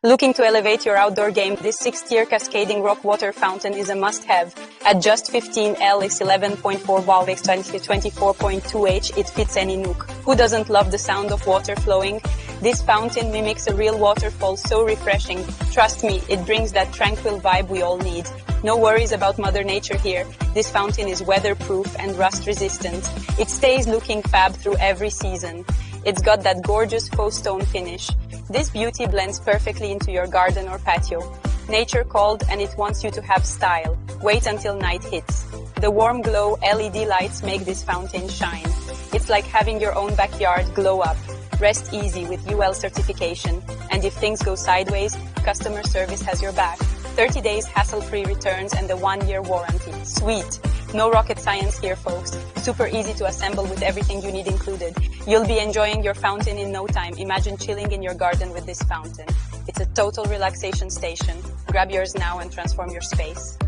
Looking to elevate your outdoor game, this 6-tier cascading rock water fountain is a must-have. At just 15L, it's 11.4 valve x 24.2H, it fits any nook. Who doesn't love the sound of water flowing? This fountain mimics a real waterfall, so refreshing. Trust me, it brings that tranquil vibe we all need. No worries about Mother Nature here. This fountain is weatherproof and rust-resistant. It stays looking fab through every season. It's got that gorgeous faux stone finish. This beauty blends perfectly into your garden or patio. Nature called and it wants you to have style. Wait until night hits. The warm glow LED lights make this fountain shine. It's like having your own backyard glow up. Rest easy with UL certification. And if things go sideways, customer service has your back. 30 days hassle-free returns and a 1-year warranty. Sweet! No rocket science here, folks. Super easy to assemble with everything you need included. You'll be enjoying your fountain in no time. Imagine chilling in your garden with this fountain. It's a total relaxation station. Grab yours now and transform your space.